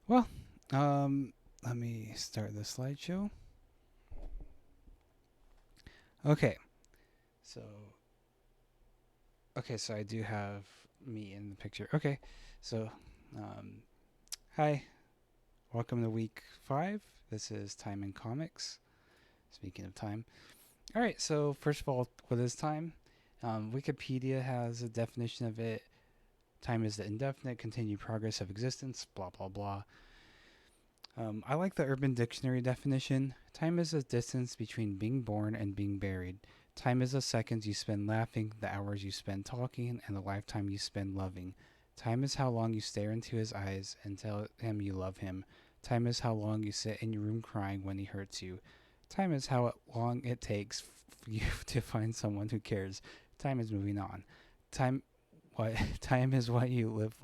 Well, let me start the slideshow. Okay, so so I do have me in the picture. Okay, so um, hi, welcome to week 5. This is Time in Comics. Speaking of time, all right. So first of all, what is time? Wikipedia has a definition of it. Time is the indefinite continued progress of existence. Blah blah blah. I like the Urban Dictionary definition. Time is the distance between being born and being buried. Time is the seconds you spend laughing, the hours you spend talking, and the lifetime you spend loving. Time is how long you stare into his eyes and tell him you love him. Time is how long you sit in your room crying when he hurts you. Time is how long it takes for you to find someone who cares. Time is moving on. Time, what? Time is what you live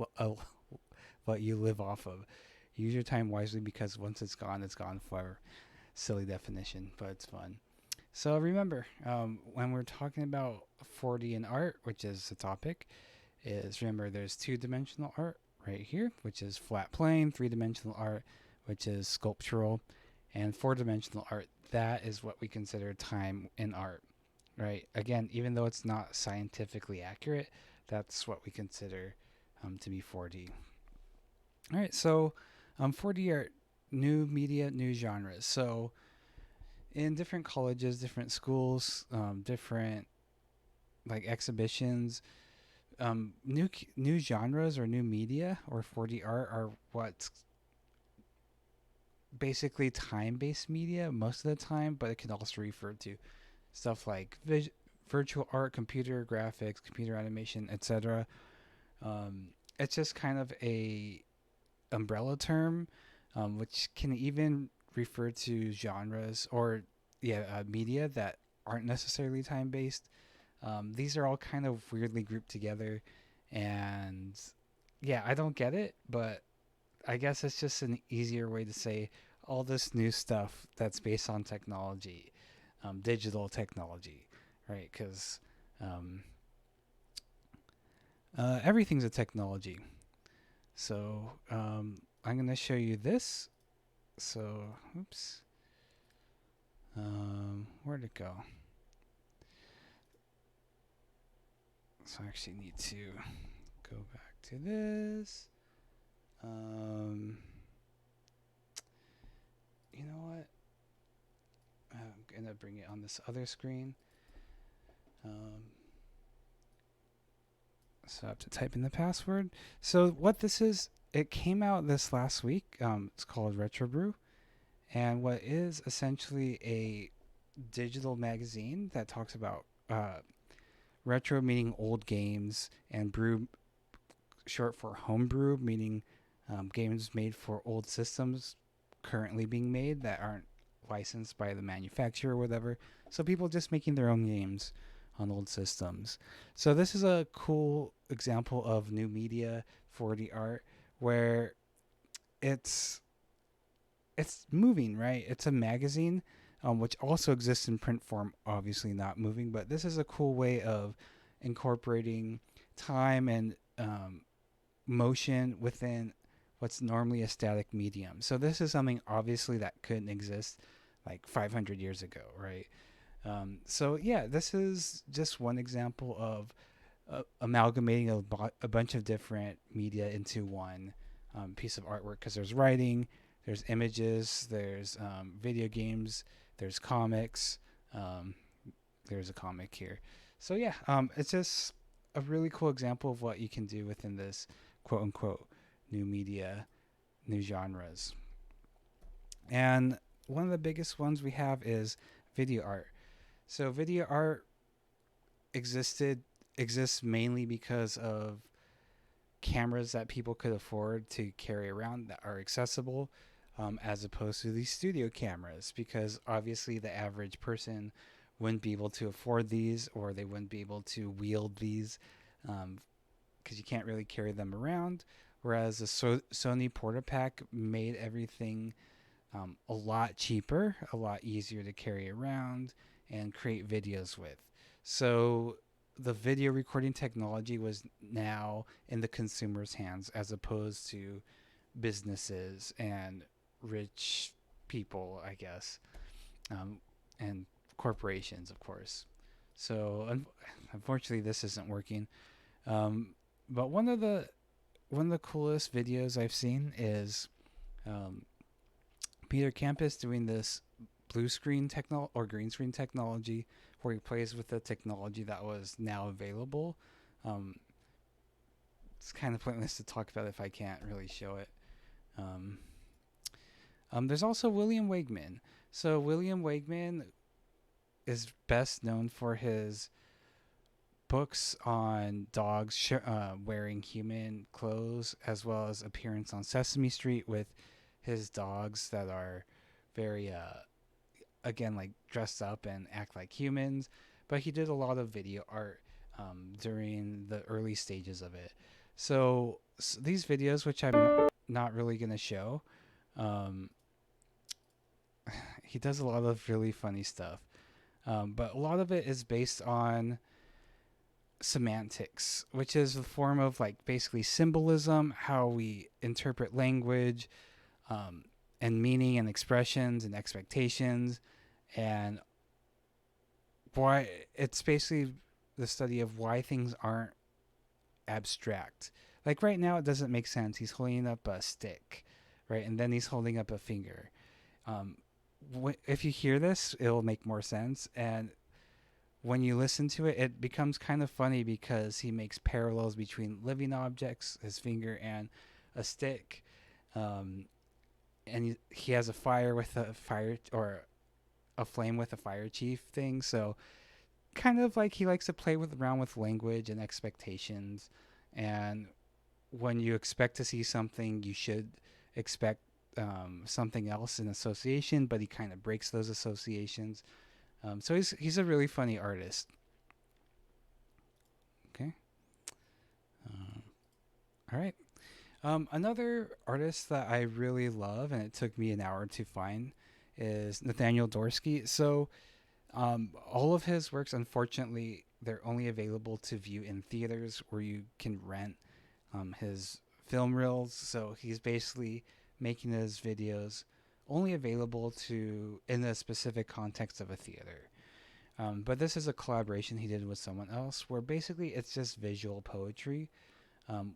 off of. Use your time wisely because once it's gone forever. Silly definition, but it's fun. So remember, when we're talking about 4D in art, which is the topic, is remember there's two-dimensional art right here, which is flat plane, three-dimensional art, which is sculptural, and four-dimensional art. That is what we consider time in art, right? Again, even though it's not scientifically accurate, that's what we consider to be 4D. All right, so 4D art, new media, new genres. So in different colleges, different schools, different like exhibitions, new genres or new media or 4D art are what's basically time-based media most of the time, but it can also refer to stuff like virtual art, computer graphics, computer animation, etc. It's just kind of a umbrella term, which can even refer to genres or media that aren't necessarily time based. These are all kind of weirdly grouped together, and yeah, I don't get it, but I guess it's just an easier way to say all this new stuff that's based on technology, digital technology, right? Because um, everything's a technology. So I'm gonna show you this. So, oops. Where'd it go? So I actually need to go back to this. Um, you know what? I'm gonna bring it on this other screen. Um, so I have to type in the password. So what this is, it came out this last week. It's called Retro Brew, and what is essentially a digital magazine that talks about retro meaning old games, and brew short for homebrew, meaning games made for old systems currently being made that aren't licensed by the manufacturer or whatever. So people just making their own games on old systems. So this is a cool example of new media for the art where it's it's moving, right? It's a magazine, which also exists in print form, obviously not moving, but this is a cool way of incorporating time and motion within what's normally a static medium. So this is something obviously that couldn't exist like 500 years ago, right? So yeah, this is just one example of amalgamating a bunch of different media into one piece of artwork because there's writing, there's images, there's video games, there's comics, um, there's a comic here. So yeah, it's just a really cool example of what you can do within this quote unquote new media, new genres. And one of the biggest ones we have is video art. So video art existed exists mainly because of cameras that people could afford to carry around that are accessible, as opposed to these studio cameras, because obviously the average person wouldn't be able to afford these or they wouldn't be able to wield these because you can't really carry them around. Whereas the Sony Portapack made everything a lot cheaper, a lot easier to carry around and create videos with. So the video recording technology was now in the consumer's hands as opposed to businesses and rich people, I guess, and corporations, of course. So unfortunately, this isn't working. But one of the coolest videos I've seen is um, Peter Campus doing this blue screen or green screen technology, where he plays with the technology that was now available. Um, it's kind of pointless to talk about if I can't really show it. Um, there's also William Wegman. So William Wegman is best known for his books on dogs wearing human clothes, as well as appearance on Sesame Street with his dogs that are very again, like, dressed up and act like humans. But he did a lot of video art during the early stages of it. So these videos, which I'm not really gonna show, um, he does a lot of really funny stuff. But a lot of it is based on semantics, which is a form of, like, basically symbolism, how we interpret language, and meaning and expressions and expectations, and why it's basically the study of why things aren't abstract. Like right now, it doesn't make sense. He's holding up a stick, right? And then he's holding up a finger. Um, if you hear this, it'll make more sense. And when you listen to it, it becomes kind of funny because he makes parallels between living objects, his finger, and a stick. And he has a fire with a fire, or a flame with a fire chief thing. So kind of like he likes to play around with language and expectations. And when you expect to see something, you should expect something else in association, but he kind of breaks those associations. So he's a really funny artist. Okay. All right. Another artist that I really love, and it took me an hour to find, is Nathaniel Dorsky. So all of his works, unfortunately, they're only available to view in theaters where you can rent his film reels. So he's basically making his videos only available to in the specific context of a theater. But this is a collaboration he did with someone else, where basically it's just visual poetry,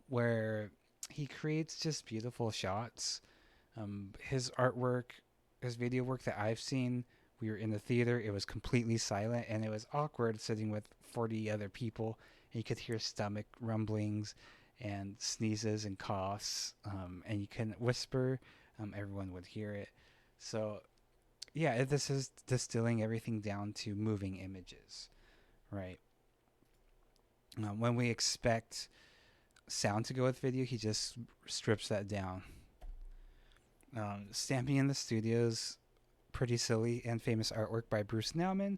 where he creates just beautiful shots. His artwork, his video work that I've seen, we were in the theater, it was completely silent, and it was awkward sitting with 40 other people, and you could hear stomach rumblings and sneezes and coughs, and you couldn't whisper, everyone would hear it. So yeah, this is distilling everything down to moving images, right? When we expect sound to go with video, he just strips that down. Stamping in the Studios, pretty silly and famous artwork by Bruce Naumann.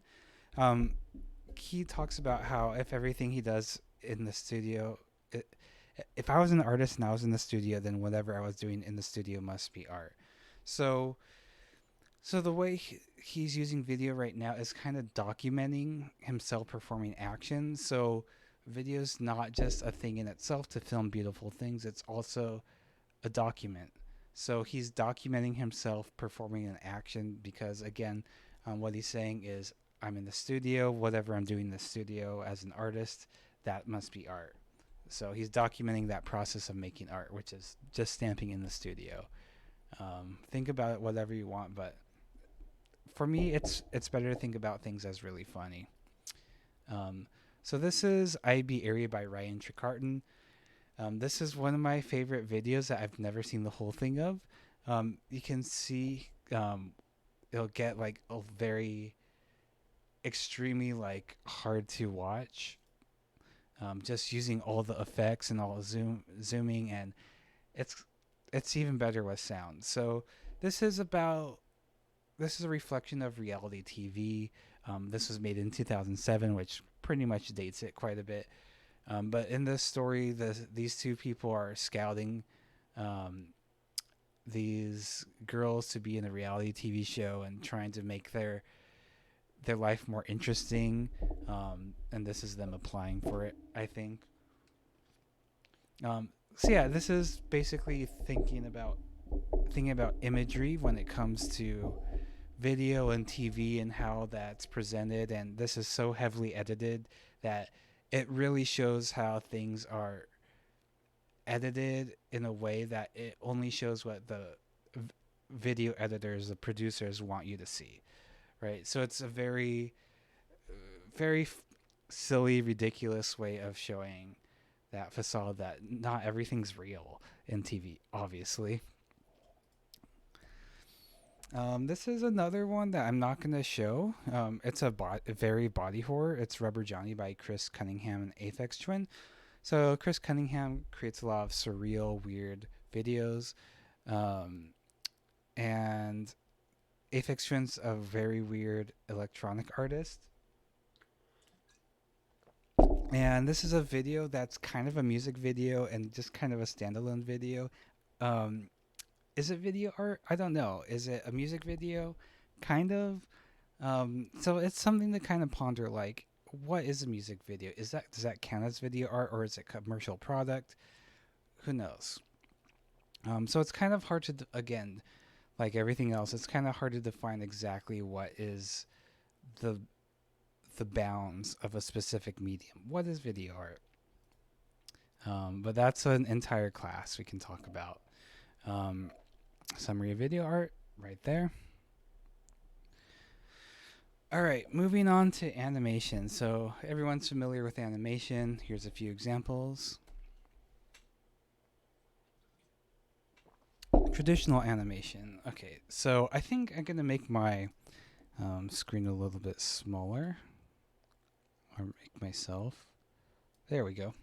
He talks about how if everything he does in the studio, if I was an artist and I was in the studio, then whatever I was doing in the studio must be art. So the way he's using video right now is kind of documenting himself performing action. So video's not just a thing in itself to film beautiful things, it's also a document. So he's documenting himself performing an action because, again, what he's saying is, I'm in the studio, whatever I'm doing in the studio as an artist, that must be art. So he's documenting that process of making art, which is just stamping in the studio. Think about it whatever you want, but for me, it's better to think about things as really funny. So this is IB Area by Ryan Trekarton. This is one of my favorite videos that I've never seen the whole thing of. You can see it'll get like a very extremely like hard to watch. Just using all the effects and all zooming, and it's even better with sound. So this is a reflection of reality TV. This was made in 2007, which pretty much dates it quite a bit. But in this story, these two people are scouting these girls to be in a reality TV show and trying to make their life more interesting. And this is them applying for it, I think. So yeah, this is basically thinking about imagery when it comes to video and TV and how that's presented. And this is so heavily edited that it really shows how things are edited in a way that it only shows what the video editors, the producers want you to see, right? So it's a very, very silly, ridiculous way of showing that facade that not everything's real in TV, obviously. This is another one that I'm not going to show. It's a very body horror. It's Rubber Johnny by Chris Cunningham and Aphex Twin. So Chris Cunningham creates a lot of surreal, weird videos. And Aphex Twin's a very weird electronic artist. And this is a video that's kind of a music video and just kind of a standalone video. Is it video art? I don't know. Is it a music video? Kind of. So it's something to kind of ponder, like, what is a music video? Does that count as video art, or is it commercial product? Who knows? So it's kind of hard to, again, like everything else, it's kind of hard to define exactly what is the bounds of a specific medium. What is video art? But that's an entire class we can talk about. Summary of video art right there. All right, moving on to animation. So everyone's familiar with animation. Here's a few examples. Traditional animation. Okay, so I think I'm going to make my screen a little bit smaller. Or make myself. There we go.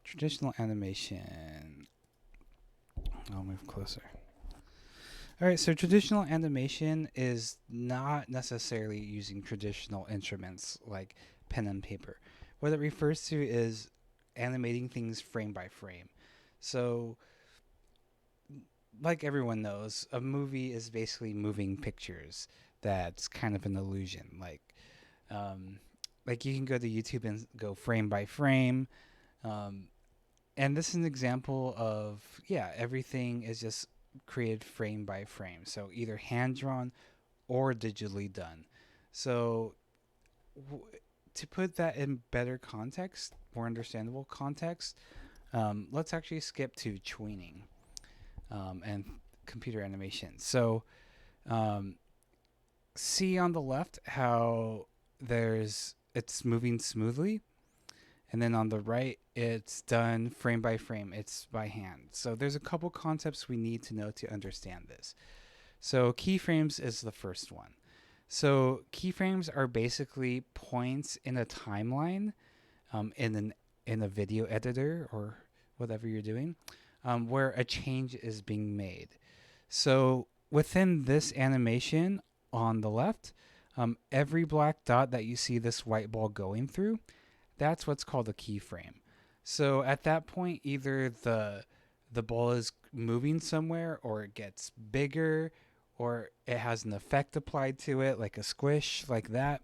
Traditional animation. I'll move closer. All right, so traditional animation is not necessarily using traditional instruments like pen and paper. What it refers to is animating things frame by frame. So, like everyone knows, a movie is basically moving pictures. That's kind of an illusion. Like you can go to YouTube and go frame by frame. And this is an example of, everything is just created frame by frame. So either hand-drawn or digitally done. So to put that in better context, more understandable context, let's actually skip to tweening and computer animation. So see on the left how it's moving smoothly. And then on the right, it's done frame by frame. It's by hand. So there's a couple concepts we need to know to understand this. So keyframes is the first one. So keyframes are basically points in a timeline in a video editor or whatever you're doing where a change is being made. So within this animation on the left, every black dot that you see this white ball going through, that's what's called a keyframe. So at that point, either the ball is moving somewhere, or it gets bigger, or it has an effect applied to it, like a squish, like that.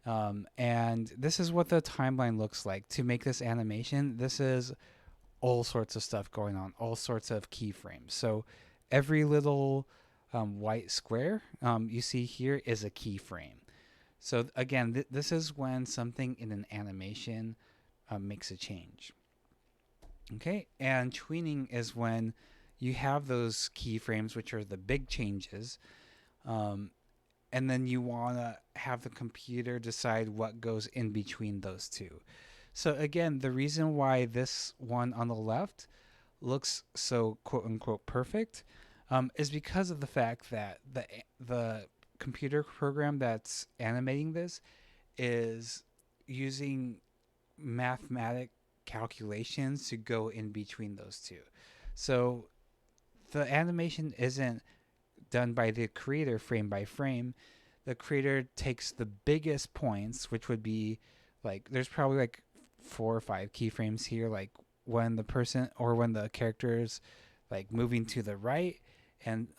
And this is what the timeline looks like. To make this animation, this is all sorts of stuff going on, all sorts of keyframes. So every little white square you see here is a keyframe. So again, this is when something in an animation makes a change. Okay, and tweening is when you have those keyframes, which are the big changes, and then you want to have the computer decide what goes in between those two. So again, the reason why this one on the left looks so quote-unquote perfect is because of the fact that the computer program that's animating this is using mathematic calculations to go in between those two. So the animation isn't done by the creator frame by frame. The creator takes the biggest points, which would be like, there's probably like 4 or 5 keyframes here, like when the person or when the character's like moving to the right, and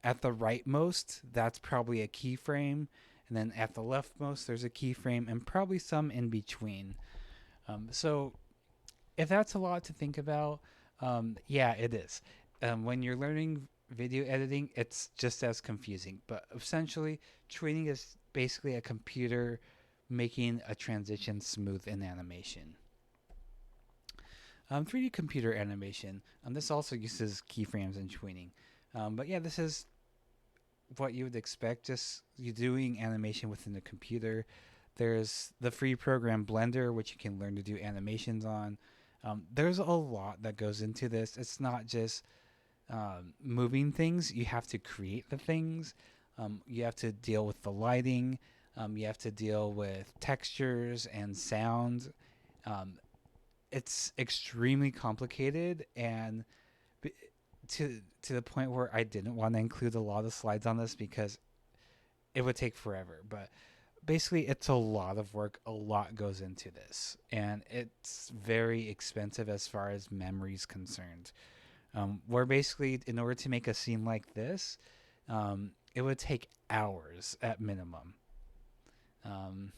at the rightmost, that's probably a keyframe, and then at the leftmost, there's a keyframe, and probably some in between. So if that's a lot to think about, yeah, it is. When you're learning video editing, it's just as confusing. But essentially, Tweening is basically a computer making a transition smooth in animation. 3D computer animation. This also uses keyframes and tweening. But yeah, this is what you would expect. Just you doing animation within the computer. There's the free program Blender, which you can learn to do animations on. There's a lot that goes into this. It's not just moving things. You have to create the things. You have to deal with the lighting. You have to deal with textures and sound. Um, it's extremely complicated and to the point where I didn't want to include a lot of slides on this because it would take forever. But basically, it's a lot of work. A lot goes into this, and it's very expensive as far as memory is concerned. Where basically, in order to make a scene like this, it would take hours at minimum. Um,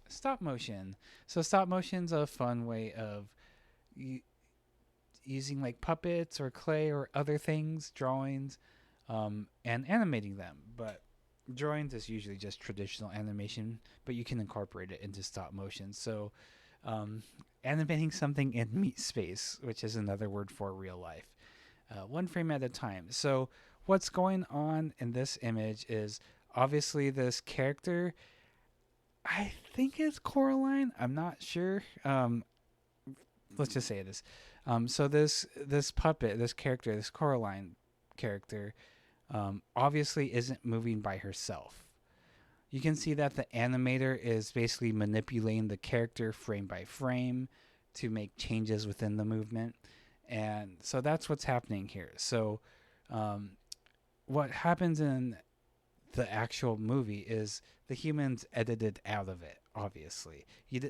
Stop motion. So stop motion's a fun way of using like puppets or clay or other things, drawings, and animating them. But drawings is usually just traditional animation, but you can incorporate it into stop motion. So animating something in meat space, which is another word for real life, one frame at a time. So what's going on in this image is obviously this character. I think it's Coraline. I'm not sure. Let's just say it is. So this puppet, this character, this Coraline character, obviously isn't moving by herself. You can see that the animator is basically manipulating the character frame by frame to make changes within the movement, and so that's what's happening here. So, what happens in the actual movie is the humans edited out of it. Obviously,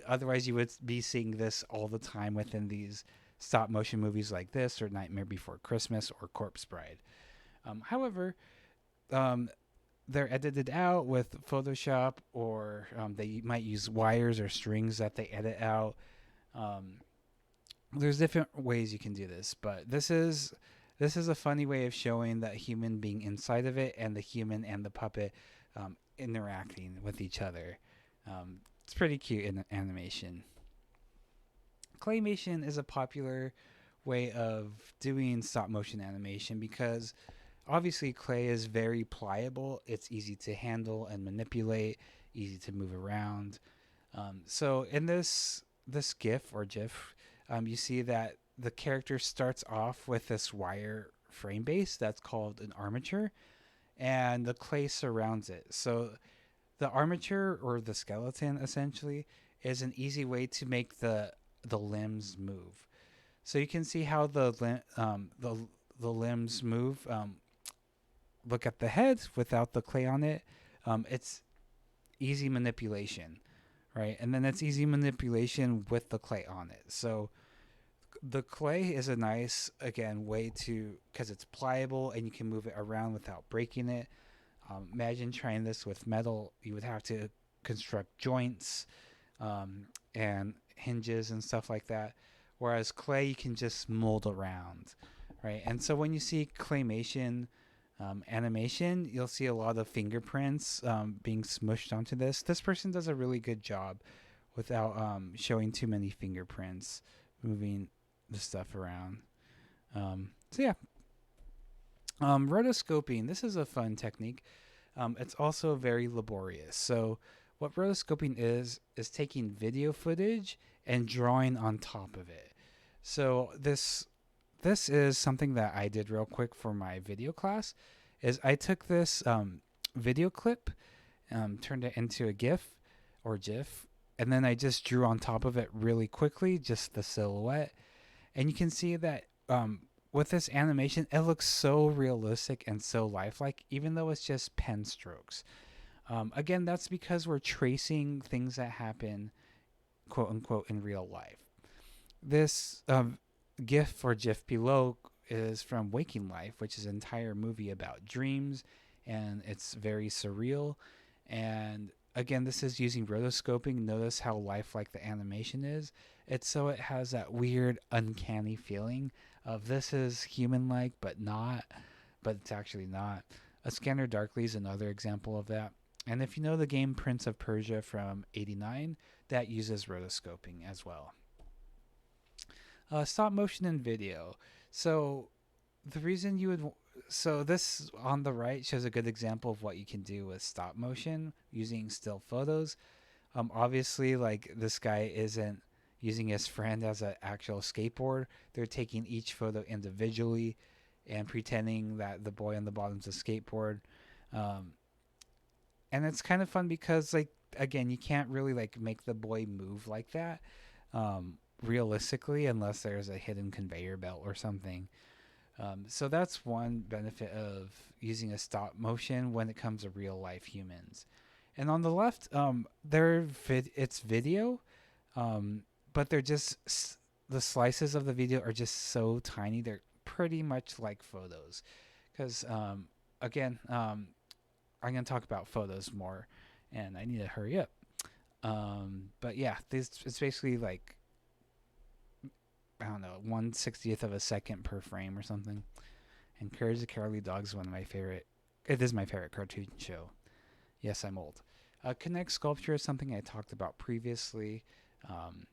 otherwise you would be seeing this all the time within these stop motion movies like this, or Nightmare Before Christmas, or Corpse Bride. However, they're edited out with Photoshop, or they might use wires or strings that they edit out. There's different ways you can do this, but this is a funny way of showing that human being inside of it and the human and the puppet interacting with each other. It's pretty cute in animation. Claymation is a popular way of doing stop motion animation because obviously clay is very pliable. It's easy to handle and manipulate, easy to move around. So in this GIF or GIF, you see that the character starts off with this wire frame base that's called an armature, and the clay surrounds it. So the armature, or the skeleton essentially, is an easy way to make the limbs move. So you can see how the limbs move. Look at the head without the clay on it. It's easy manipulation, right? And then it's easy manipulation with the clay on it. So the clay is a nice, again, way to, because it's pliable and you can move it around without breaking it. Imagine trying this with metal. You would have to construct joints and hinges and stuff like that. Whereas clay, you can just mold around, right? And so when you see claymation animation, you'll see a lot of fingerprints being smushed onto this. This person does a really good job without showing too many fingerprints, moving the stuff around. So yeah. Rotoscoping. This is a fun technique. It's also very laborious. So what rotoscoping is taking video footage and drawing on top of it. So this is something that I did real quick for my video class. Is I took this video clip, turned it into a GIF or GIF, and then I just drew on top of it really quickly, just the silhouette. And you can see that with this animation, it looks so realistic and so lifelike, even though it's just pen strokes. Again, that's because we're tracing things that happen, quote unquote, in real life. This GIF or GIF below is from Waking Life, which is an entire movie about dreams, and it's very surreal. And again, this is using rotoscoping. Notice how lifelike the animation is. It's so it has that weird, uncanny feeling of this is human-like, but not, but it's actually not. A Scanner Darkly is another example of that. And if you know the game Prince of Persia from '89, that uses rotoscoping as well. Stop motion and video. So the reason you would so this on the right shows a good example of what you can do with stop motion using still photos. Obviously, like this guy isn't using his friend as an actual skateboard. They're taking each photo individually and pretending that the boy on the bottom's a skateboard. Um, and it's kind of fun because, like, again, you can't really like make the boy move like that realistically unless there's a hidden conveyor belt or something. So that's one benefit of using a stop motion when it comes to real life humans. And on the left, it's video, but they're just the slices of the video are just so tiny. They're pretty much like photos, because again, I'm gonna talk about photos more, and I need to hurry up. But yeah, it's basically like I don't know, 1/60th of a second per frame or something. And Courage the Cowardly Dog is one of my favorite. It is my favorite cartoon show. Yes, I'm old. Connect Sculpture is something I talked about previously. Um,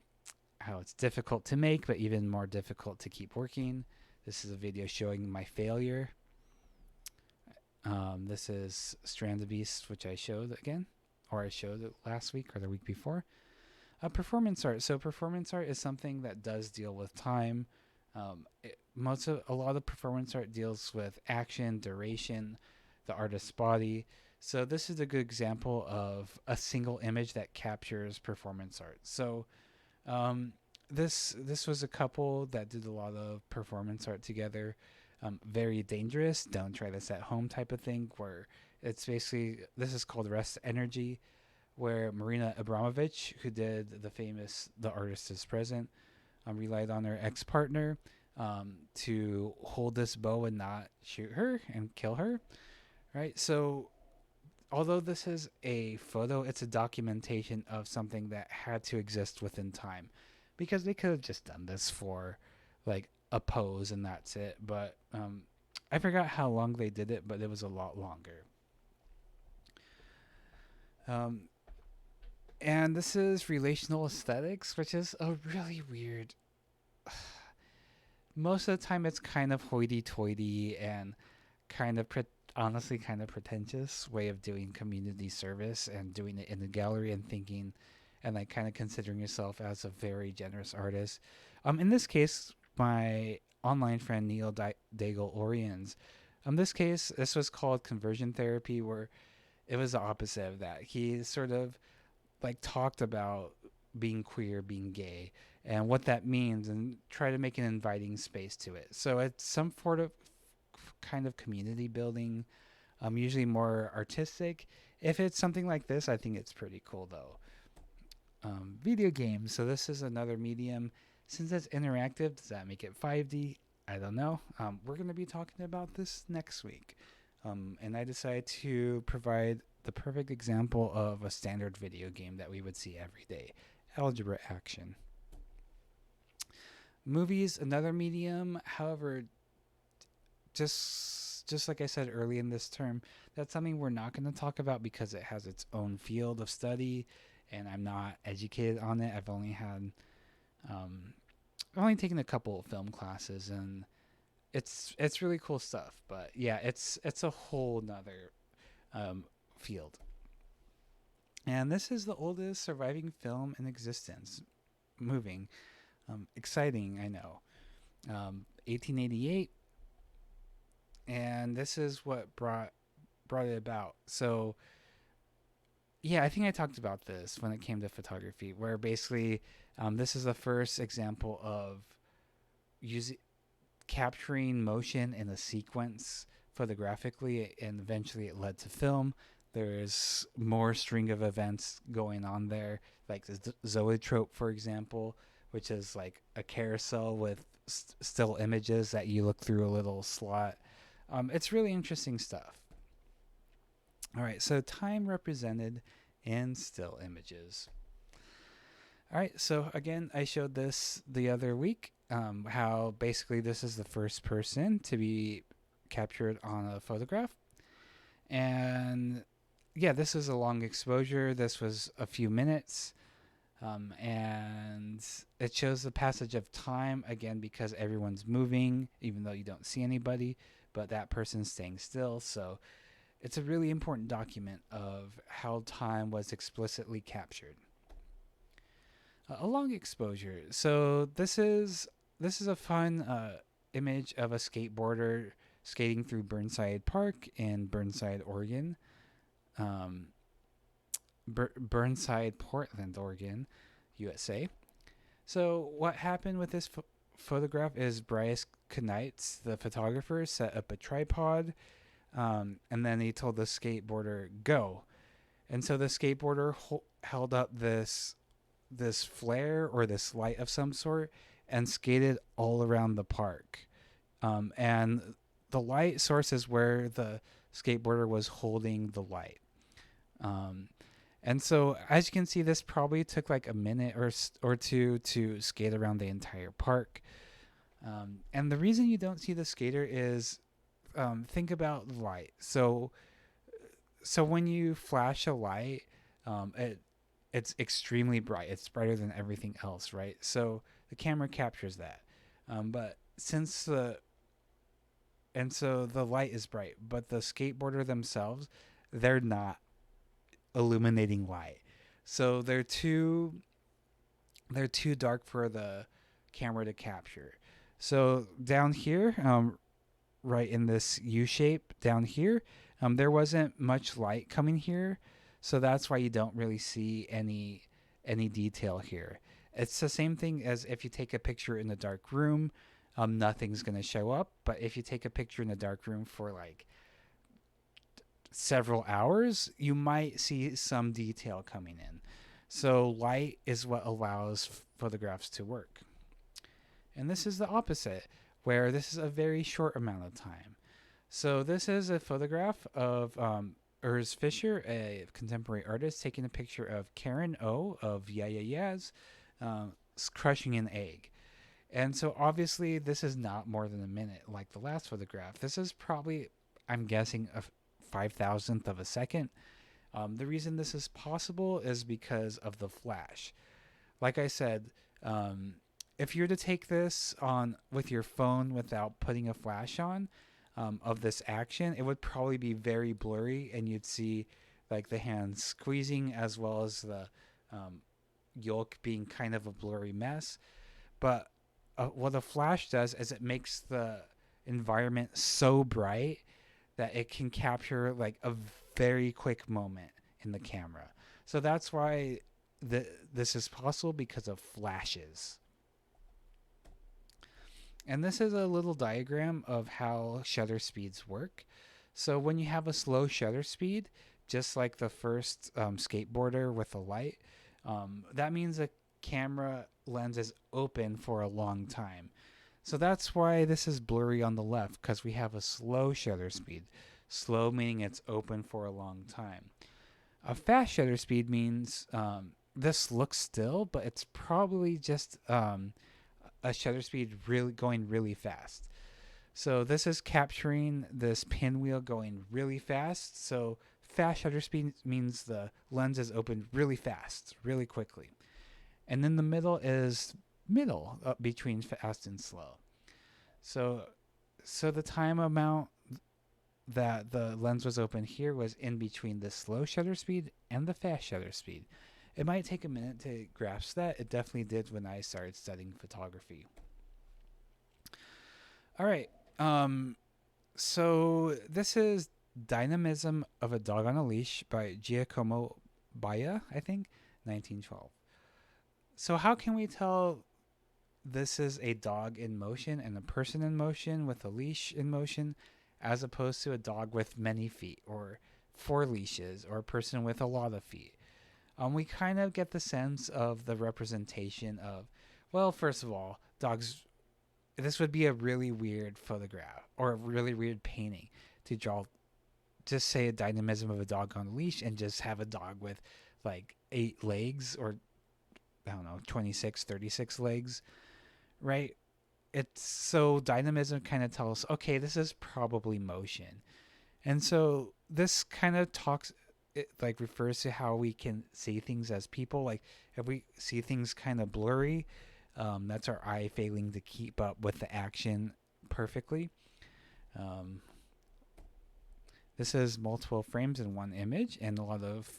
how it's difficult to make, but even more difficult to keep working. This is a video showing my failure. This is Strand of Beast, which I showed again, or I showed it last week or the week before. Performance art. So performance art is something that does deal with time. A lot of performance art deals with action, duration, the artist's body. So this is a good example of a single image that captures performance art. So this was a couple that did a lot of performance art together. Very dangerous. Don't try this at home type of thing. Where it's basically this is called Rest Energy, where Marina Abramovich, who did the famous "The Artist Is Present," relied on her ex-partner to hold this bow and not shoot her and kill her. Right. So although this is a photo, it's a documentation of something that had to exist within time, because they could have just done this for like a pose and that's it. But I forgot how long they did it, but it was a lot longer. Um, and this is Relational Aesthetics, which is a really weird. Most of the time, it's kind of hoity-toity and kind of honestly kind of pretentious way of doing community service and doing it in the gallery and thinking and like kind of considering yourself as a very generous artist. In this case, my online friend Neil Daigle Oriens. This case, this was called conversion therapy, where it was the opposite of that. He sort of like talked about being queer, being gay, and what that means, and try to make an inviting space to it. So it's some sort of kind of community building, usually more artistic. If it's something like this, I think it's pretty cool though. Video games. So this is another medium. Since it's interactive, does that make it 5D? I don't know. We're going to be talking about this next week. And I decided to provide the perfect example of a standard video game that we would see every day. Algebra action. Movies, another medium. However, just like I said early in this term, that's something we're not going to talk about because it has its own field of study, and I'm not educated on it. I've only taken a couple of film classes, and it's really cool stuff. But yeah, it's a whole nother field. And this is the oldest surviving film in existence. Moving, exciting, I know. 1888, and this is what brought it about. So yeah, I think I talked about this when it came to photography, where basically this is the first example of using capturing motion in a sequence photographically, and eventually it led to film. There's more string of events going on there, like the zoetrope, for example, which is like a carousel with still images that you look through a little slot. It's really interesting stuff. All right, so time represented in still images. All right, so again, I showed this the other week. How basically this is the first person to be captured on a photograph, and yeah, this is a long exposure. This was a few minutes, and it shows the passage of time again because everyone's moving, even though you don't see anybody, but that person's staying still. So it's a really important document of how time was explicitly captured. A long exposure. So this is a fun image of a skateboarder skating through Burnside Park in Burnside, Oregon. Um, Burnside, Portland, Oregon, USA. So what happened with this photograph is Bryce Knights, the photographer, set up a tripod, and then he told the skateboarder go, and so the skateboarder held up this flare or this light of some sort and skated all around the park. And the light source is where the skateboarder was holding the light. Um, and so, as you can see, this probably took like a minute or two to skate around the entire park. And the reason you don't see the skater is think about light. So when you flash a light, it's extremely bright. It's brighter than everything else, right? So the camera captures that. But since the and so the light is bright, but the skateboarder themselves, they're not illuminating light. So they're too dark for the camera to capture. So down here, right in this U shape down here, there wasn't much light coming here, so that's why you don't really see any detail here. It's the same thing as if you take a picture in a dark room, nothing's gonna show up. But if you take a picture in a dark room for like several hours, you might see some detail coming in. So light is what allows photographs to work. And this is the opposite, where this is a very short amount of time. So this is a photograph of Urs Fisher, a contemporary artist, taking a picture of Karen O of Yeah Yeah Yeahs crushing an egg. And so obviously this is not more than a minute like the last photograph. This is probably, I'm guessing, a 5,000th of a second. The reason this is possible is because of the flash. Like I said, if you were to take this on with your phone without putting a flash on of this action, it would probably be very blurry, and you'd see like the hand squeezing as well as the yolk being kind of a blurry mess. But what a flash does is it makes the environment so bright that it can capture like a very quick moment in the camera. So that's why this is possible, because of flashes. And this is a little diagram of how shutter speeds work. So when you have a slow shutter speed, just like the first skateboarder with the light, that means the camera lens is open for a long time. So that's why this is blurry on the left, because we have a slow shutter speed. Slow meaning it's open for a long time. A fast shutter speed means this looks still, but it's probably just a shutter speed really going really fast. So this is capturing this pinwheel going really fast. So fast shutter speed means the lens is opened really fast, really quickly. And then the middle is middle between fast and slow. So the time amount that the lens was open here was in between the slow shutter speed and the fast shutter speed. It might take a minute to grasp that. It definitely did when I started studying photography. All right. So this is Dynamism of a Dog on a Leash by Giacomo Baya, I think, 1912. So how can we tell this is a dog in motion and a person in motion with a leash in motion, as opposed to a dog with many feet or 4 leashes or a person with a lot of feet? We kind of get the sense of the representation of, well, first of all, dogs. This would be a really weird photograph or a really weird painting to draw. Just say a dynamism of a dog on a leash and just have a dog with like 8 legs or I don't know, 26, 36 legs, right? It's so dynamism kind of tells, okay, this is probably motion. And so this kind of talks, it like refers to how we can see things as people. Like if we see things kind of blurry, that's our eye failing to keep up with the action perfectly. This is multiple frames in one image, and a lot of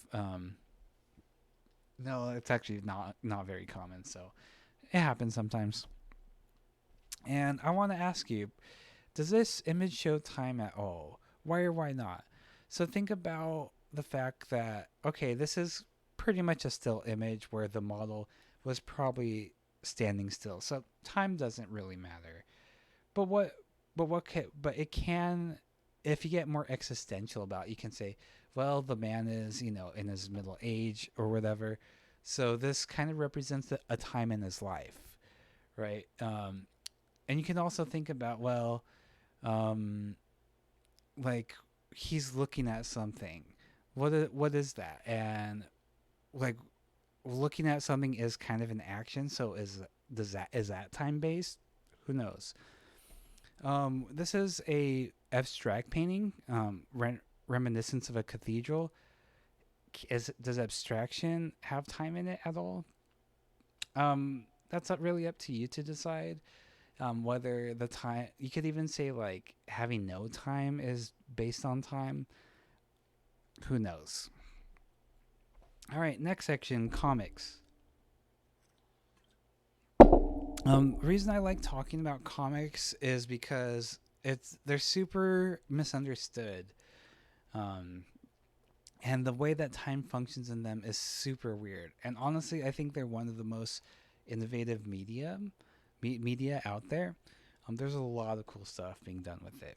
no, it's actually not very common. So it happens sometimes. And I want to ask you, does this image show time at all? Why or why not? So think about the fact that, okay, this is pretty much a still image where the model was probably standing still. So time doesn't really matter. But but it can, if you get more existential about it, you can say, well, the man is, in his middle age or whatever. So this kind of represents a time in his life, right? And you can also think about, well, um, like he's looking at something. What is that? And like looking at something is kind of an action. So is that time based? Who knows? This is a abstract painting, reminiscence of a cathedral. Does abstraction have time in it at all? That's not really up to you to decide. Whether the time, you could even say like having no time is based on time. Who knows? All right, next section, comics. The reason I like talking about comics is because they're super misunderstood, um, and the way that time functions in them is super weird. And honestly, I think they're one of the most innovative media out there. There's a lot of cool stuff being done with it.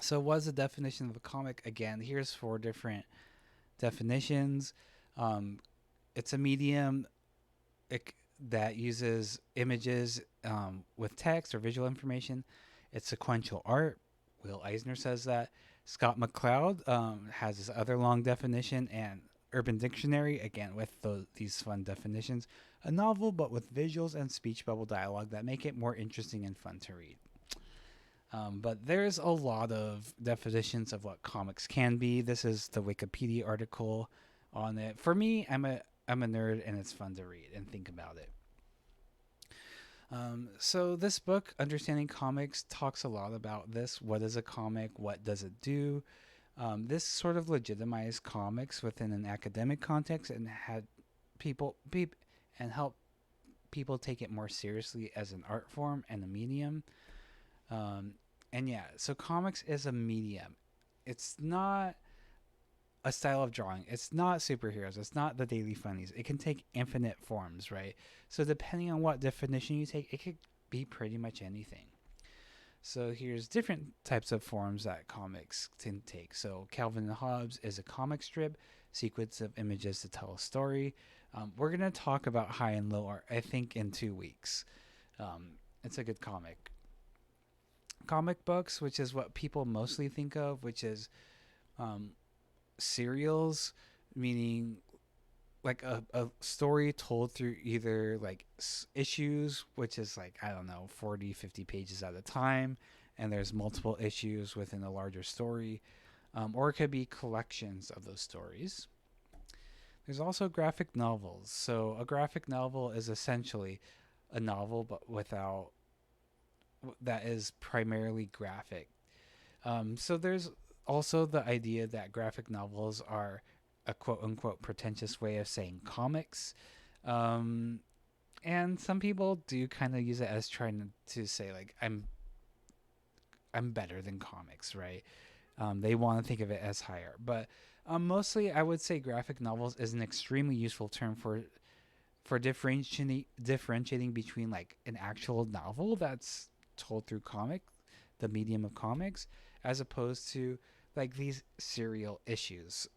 So, what's the definition of a comic? Again, here's 4 different definitions. It's a medium that uses images with text or visual information. It's sequential art. Will Eisner says that. Scott McCloud has this other long definition, and Urban Dictionary, again, with these fun definitions. A novel, but with visuals and speech bubble dialogue that make it more interesting and fun to read. But there's a lot of definitions of what comics can be. This is the Wikipedia article on it. For me, I'm a nerd, and it's fun to read and think about it. So this book, Understanding Comics, talks a lot about this. What is a comic? What does it do? This sort of legitimized comics within an academic context and had and help people take it more seriously as an art form and a medium. And yeah, so comics is a medium. It's not a style of drawing. It's not superheroes. It's not the Daily Funnies. It can take infinite forms, right? So depending on what definition you take, it could be pretty much anything. So here's different types of forms that comics can take. So Calvin and Hobbes is a comic strip, sequence of images to tell a story. We're going to talk about high and low art, I think, in 2 weeks. It's a good comic. Comic books, which is what people mostly think of, which is serials, meaning like a story told through either like issues, which is like, I don't know, 40, 50 pages at a time, and there's multiple issues within a larger story, or it could be collections of those stories. There's also graphic novels. So a graphic novel is essentially a novel, but without that is primarily graphic. So there's also the idea that graphic novels are a quote unquote pretentious way of saying comics. And some people do kind of use it as trying to say like I'm better than comics, right? They want to think of it as higher, but mostly I would say graphic novels is an extremely useful term for differentiating between like an actual novel that's told through the medium of comics, as opposed to like these serial issues,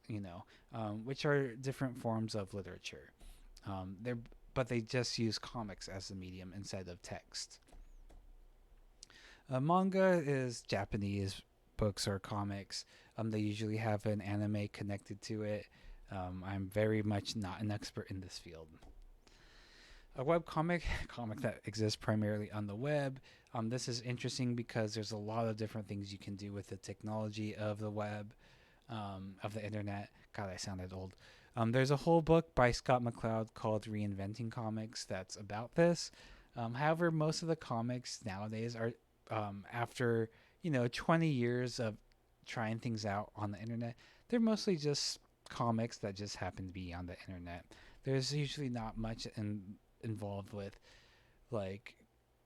which are different forms of literature. But they just use comics as the medium instead of text. Manga is Japanese books or comics. They usually have an anime connected to it. I'm very much not an expert in this field. a comic that exists primarily on the web. This is interesting because there's a lot of different things you can do with the technology of the web, of the internet. God, I sounded old. There's a whole book by Scott McCloud called Reinventing Comics that's about this. However, most of the comics nowadays are after 20 years of trying things out on the internet. They're mostly just comics that just happen to be on the internet. There's usually not much involved with like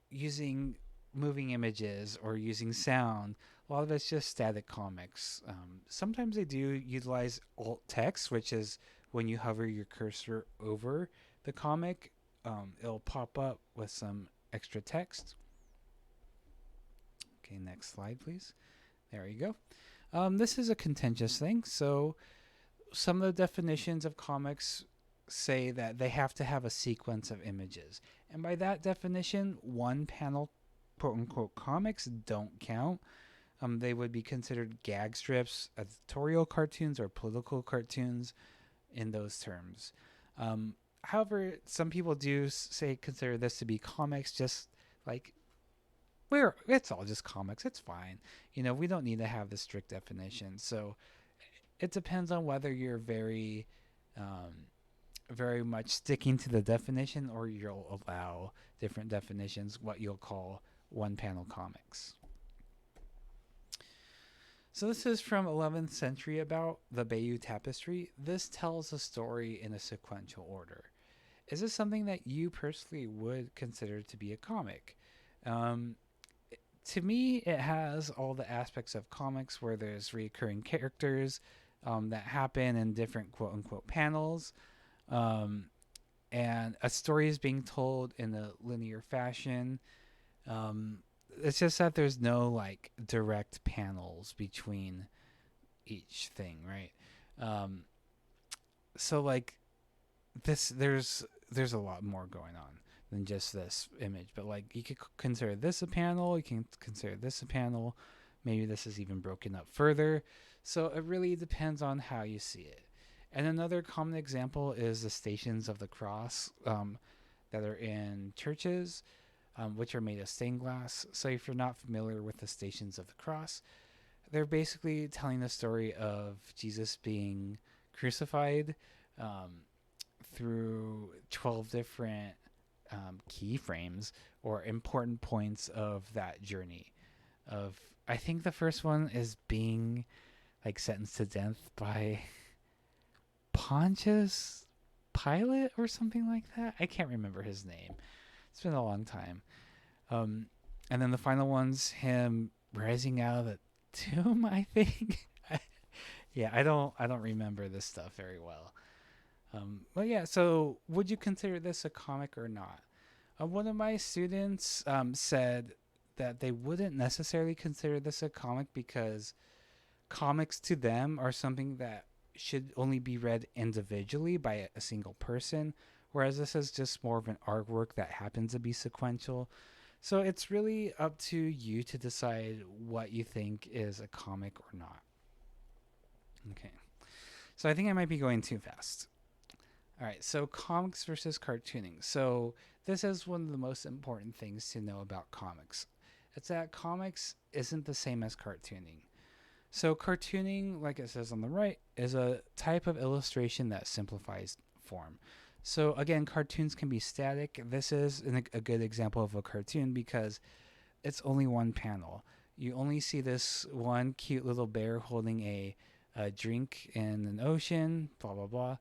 using moving images or using sound. A lot of it's just static comics. Sometimes they do utilize alt text, which is when you hover your cursor over the comic, it'll pop up with some extra text. Okay, next slide, please. There you go. This is a contentious thing. So some of the definitions of comics say that they have to have a sequence of images. And by that definition, one panel quote unquote comics don't count. They would be considered gag strips, editorial cartoons, or political cartoons in those terms. However, some people do consider this to be comics, just like it's all just comics. It's fine. We don't need to have the strict definition. So it depends on whether you're very much sticking to the definition, or you'll allow different definitions, what you'll call one panel comics. So this is from 11th century about the Bayeux Tapestry. This tells a story in a sequential order. Is this something that you personally would consider to be a comic? To me, it has all the aspects of comics where there's recurring characters that happen in different quote-unquote panels. And a story is being told in a linear fashion. It's just that there's no like direct panels between each thing, right? So like there's a lot more going on than just this image. But like you could consider this a panel, you can consider this a panel. Maybe this is even broken up further. So it really depends on how you see it. And another common example is the Stations of the Cross that are in churches, which are made of stained glass. So if you're not familiar with the Stations of the Cross, they're basically telling the story of Jesus being crucified through 12 different keyframes or important points of that journey. I think the first one is being like sentenced to death by Pontius Pilate or something like that. I can't remember his name. It's been a long time. And then the final one's him rising out of the tomb, I think. Yeah, I don't remember this stuff very well. But yeah, so would you consider this a comic or not? One of my students said that they wouldn't necessarily consider this a comic because comics to them are something that should only be read individually by a single person, whereas this is just more of an artwork that happens to be sequential. So it's really up to you to decide what you think is a comic or not. Okay. So I think I might be going too fast. All right, so comics versus cartooning. So this is one of the most important things to know about comics. It's that comics isn't the same as cartooning. So cartooning, like it says on the right, is a type of illustration that simplifies form. So again, cartoons can be static. This is a good example of a cartoon because it's only one panel. You only see this one cute little bear holding a drink in an ocean, blah, blah, blah.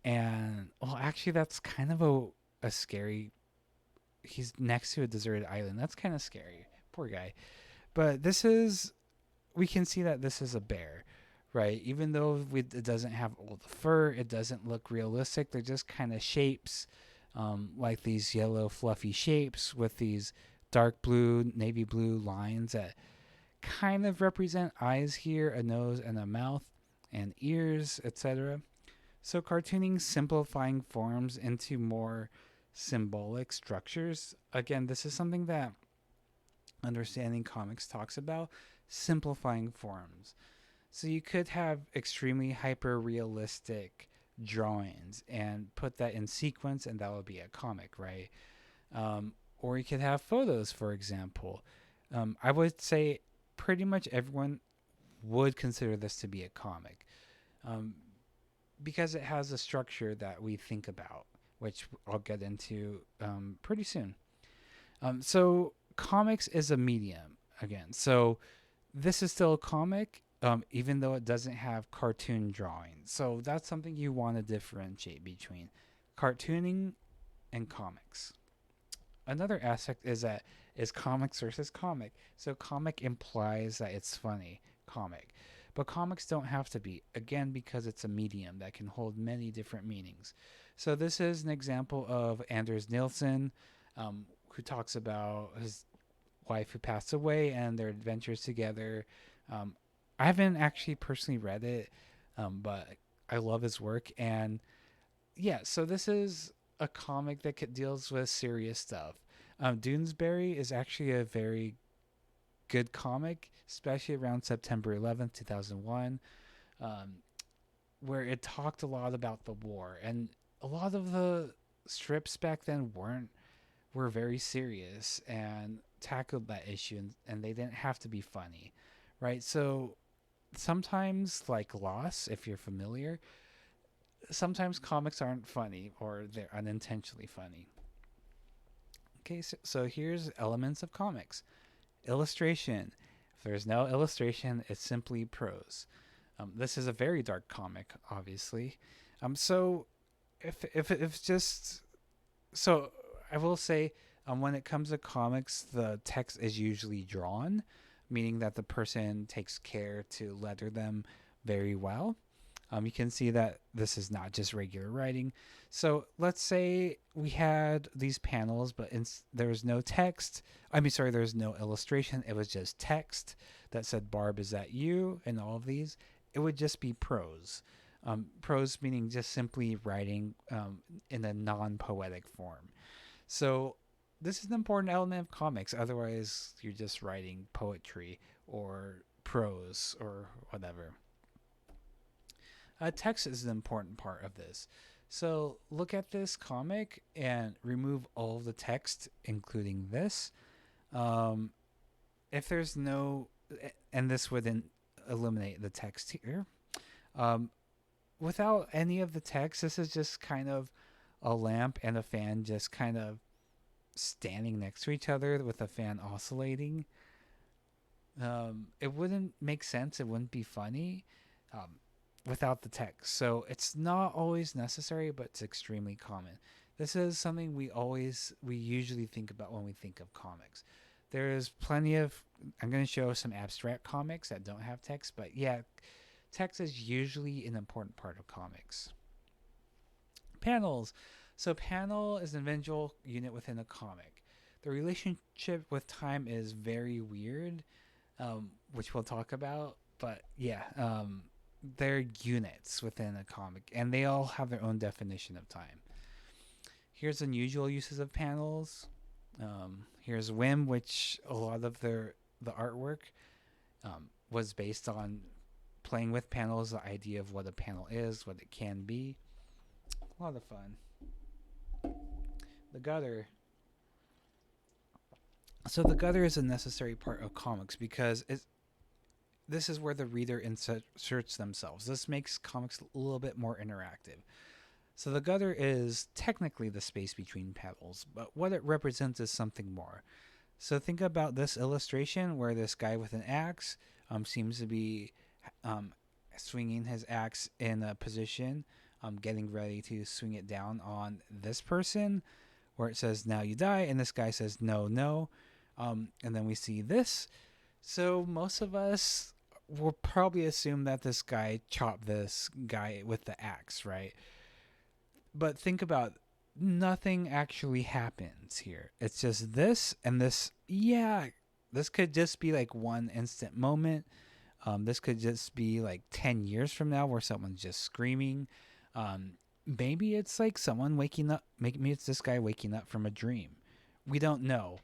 And, well, actually, that's kind of a scary... He's next to a deserted island. That's kind of scary. Poor guy. But we can see that this is a bear, right? Even though it doesn't have all the fur, it doesn't look realistic. They're just kind of shapes, like these yellow fluffy shapes with these dark blue, navy blue lines that kind of represent eyes here, a nose and a mouth, and ears, etc. So cartooning simplifying forms into more symbolic structures. Again, this is something that Understanding Comics talks about, simplifying forms. So you could have extremely hyper realistic drawings and put that in sequence, and that would be a comic, right? Or you could have photos, for example. I would say pretty much everyone would consider this to be a comic, um, because it has a structure that we think about, which I'll get into pretty soon. So comics is a medium again. So this is still a comic, even though it doesn't have cartoon drawings. So that's something you want to differentiate between cartooning and comics. Another aspect is comics versus comic. So comic implies that it's funny, comic. But comics don't have to be, again, because it's a medium that can hold many different meanings. So this is an example of Anders Nilsson, who talks about his wife who passed away and their adventures together. Um, I haven't actually personally read it, but I love his work. And yeah, so this is a comic that deals with serious stuff. Doonesbury is actually a very good comic, especially around September 11th, 2001, um, where it talked a lot about the war. And a lot of the strips back then were very serious and tackled that issue, and they didn't have to be funny, right? So sometimes, like Loss, if you're familiar, sometimes comics aren't funny or they're unintentionally funny. Okay, so here's elements of comics. Illustration. If there's no illustration, it's simply prose. This is a very dark comic, obviously. So if it's just so, I will say, when it comes to comics, the text is usually drawn, meaning that the person takes care to letter them very well. You can see that this is not just regular writing. So let's say we had these panels, but there was no text. Sorry, there was no illustration. It was just text that said, "Barb, is that you?" and all of these. It would just be prose. Prose meaning just simply writing in a non-poetic form. So this is an important element of comics. Otherwise, you're just writing poetry or prose or whatever. Text is an important part of this. So look at this comic and remove all of the text, including this. Um, if there's no, and this would eliminate the text here. Um, without any of the text, this is just kind of a lamp and a fan just kind of standing next to each other with a fan oscillating. It wouldn't make sense. It wouldn't be funny. Without the text. So it's not always necessary, but it's extremely common. This is something we usually think about when we think of comics. There's plenty of, I'm going to show some abstract comics that don't have text, but yeah, text is usually an important part of comics. Panels. So panel is an individual unit within a comic. The relationship with time is very weird, which we'll talk about, but yeah, they're units within a comic, and they all have their own definition of time. Here's unusual uses of panels. Here's Whim, which a lot of the artwork was based on playing with panels, the idea of what a panel is, what it can be. A lot of fun. The gutter. So the gutter is a necessary part of comics because this is where the reader inserts themselves. This makes comics a little bit more interactive. So the gutter is technically the space between panels, but what it represents is something more. So think about this illustration where this guy with an axe seems to be swinging his axe in a position, getting ready to swing it down on this person, where it says, "Now you die," and this guy says, "No, no." And then we see this. So most of us will probably assume that this guy chopped this guy with the axe, right? But think about, nothing actually happens here. It's just this and this. Yeah, this could just be like one instant moment. This could just be like 10 years from now where someone's just screaming. Maybe it's like someone waking up. Maybe it's this guy waking up from a dream. We don't know.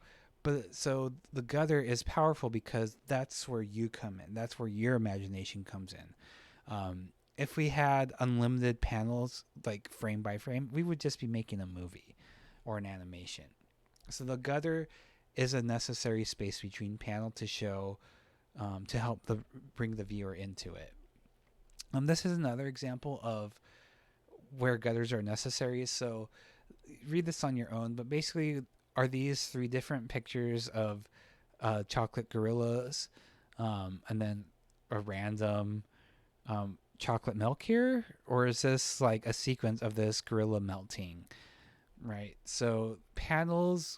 But so the gutter is powerful because that's where you come in. That's where your imagination comes in. if we had unlimited panels, like frame by frame, we would just be making a movie or an animation. So the gutter is a necessary space between panel to show, to help bring the viewer into it. This is another example of where gutters are necessary. So read this on your own, but basically are these three different pictures of chocolate gorillas, and then a random chocolate milk here, or is this like a sequence of this gorilla melting, right? So panels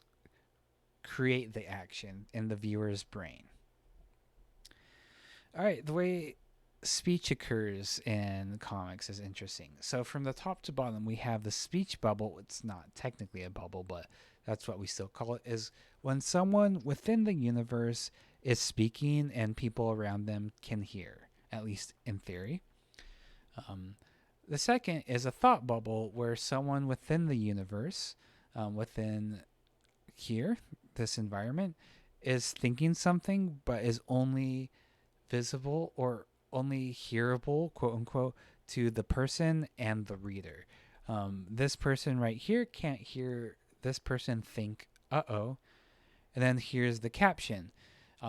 create the action in the viewer's brain. All right, the way speech occurs in comics is interesting. So from the top to bottom, we have the speech bubble. It's not technically a bubble, but that's what we still call it, is when someone within the universe is speaking and people around them can hear, at least in theory. The second is a thought bubble, where someone within the universe, within here, this environment, is thinking something, but is only visible or only hearable, quote unquote, to the person and the reader. This person right here can't hear this person think, uh-oh. And then here's the caption.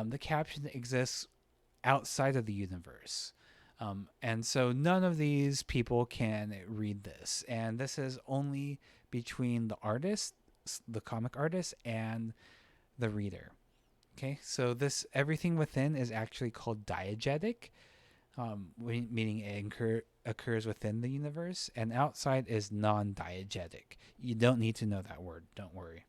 The caption exists outside of the universe. And so none of these people can read this. And this is only between the artist, the comic artist, and the reader. Okay, so this everything within is actually called diegetic, meaning it occurs within the universe, and outside is non-diegetic. You don't need to know that word. Don't worry.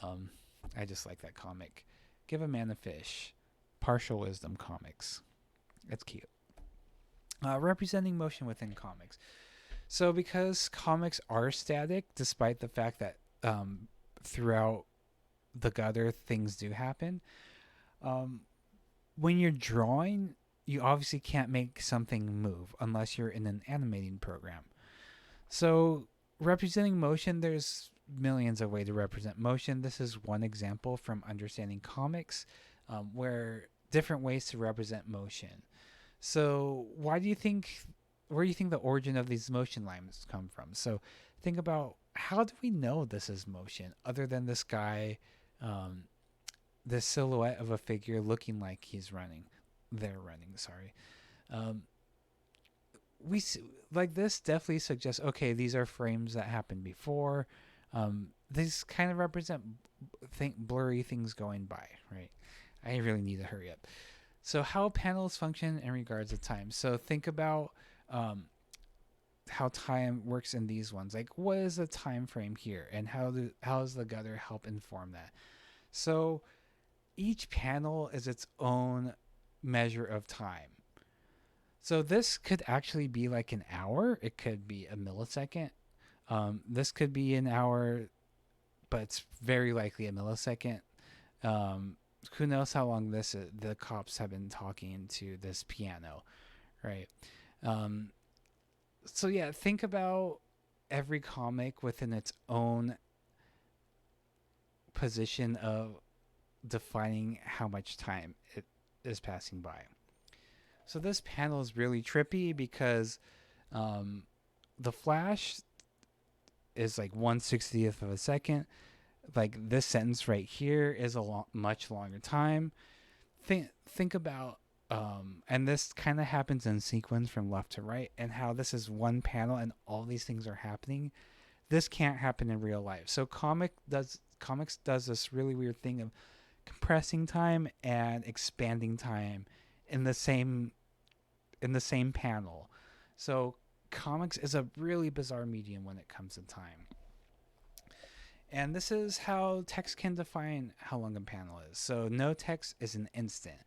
I just like that comic. Give a Man a Fish. Partial Wisdom Comics. It's cute. Representing motion within comics. So because comics are static, despite the fact that throughout the gutter things do happen, when you're drawing, you obviously can't make something move unless you're in an animating program. So representing motion, there's millions of ways to represent motion. This is one example from Understanding Comics, where different ways to represent motion. So where do you think the origin of these motion lines come from? So think about, how do we know this is motion other than this guy, this silhouette of a figure looking like he's running. They're running, sorry. We like this definitely suggests, okay, these are frames that happened before. These kind of represent blurry things going by, right? I really need to hurry up. So how panels function in regards to time. So think about how time works in these ones. Like, what is the time frame here, and how does the gutter help inform that? So each panel is its own measure of time. So this could actually be like an hour. It could be a millisecond. This could be an hour, but it's very likely a millisecond. Who knows how long the cops have been talking to this piano, right? So yeah, think about every comic within its own position of defining how much time it is passing by. So this panel is really trippy because the flash is like 1/60th of a second. Like this sentence right here is a much longer time. Think about, and this kind of happens in sequence from left to right, and how this is one panel and all these things are happening. This can't happen in real life. So comics does this really weird thing of compressing time and expanding time in the same panel. So comics is a really bizarre medium when it comes to time. And this is how text can define how long a panel is. So no text is an instant.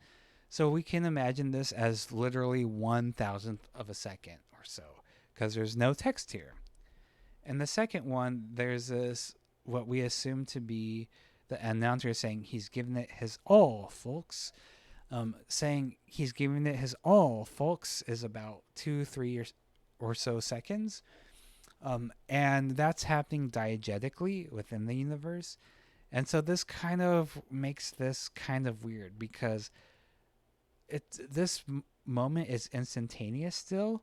So we can imagine this as literally 1,000th of a second or so, because there's no text here. And the second one, there's this, what we assume to be the announcer saying he's giving it his all, folks. Saying he's giving it his all, folks, is about 2-3 or so seconds. And that's happening diegetically within the universe. And so this kind of makes this kind of weird, because moment is instantaneous still.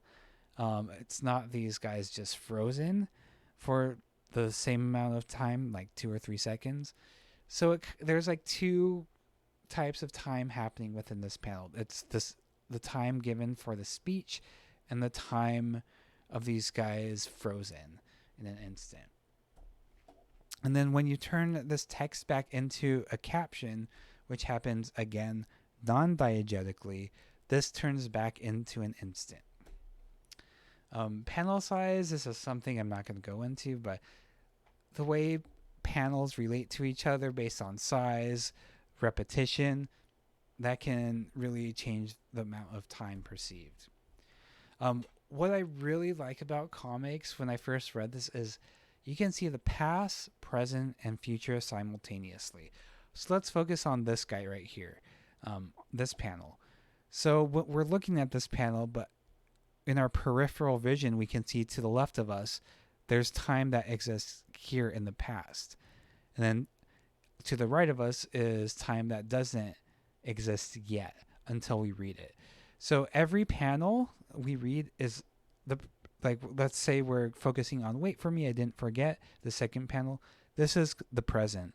It's not these guys just frozen for the same amount of time, like 2 or 3 seconds. So there's like two types of time happening within this panel. It's the time given for the speech and the time of these guys frozen in an instant. And then when you turn this text back into a caption, which happens again non-diegetically, this turns back into an instant. Panel size, this is something I'm not going to go into, but the way panels relate to each other based on size, repetition, that can really change the amount of time perceived. What I really like about comics when I first read this is you can see the past, present, and future simultaneously. So let's focus on this guy right here, this panel. So we're looking at this panel, but in our peripheral vision, we can see to the left of us, there's time that exists here in the past. And then to the right of us is time that doesn't exist yet until we read it. So every panel we read is let's say we're focusing on wait for me, I didn't forget, the second panel. This is the present.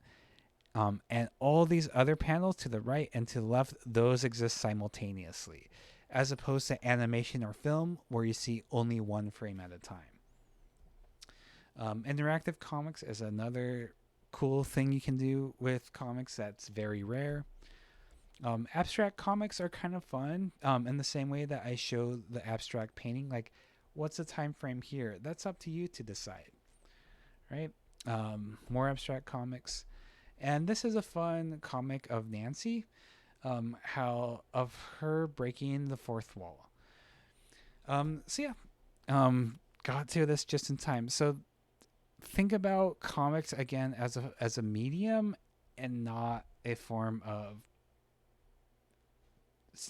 And all these other panels to the right and to the left, those exist simultaneously, as opposed to animation or film where you see only one frame at a time. Interactive comics is another cool thing you can do with comics that's very rare. Abstract comics are kind of fun in the same way that I show the abstract painting. Like, what's the time frame here? That's up to you to decide, right? More abstract comics. And this is a fun comic of Nancy, how of her breaking the fourth wall. Got to this just in time. So think about comics again as a medium and not a form of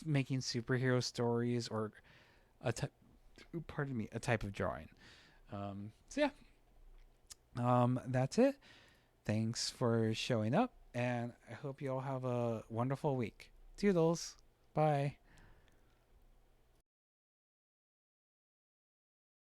making superhero stories or a type of drawing. That's it. Thanks for showing up, and I hope you all have a wonderful week. Toodles. Bye.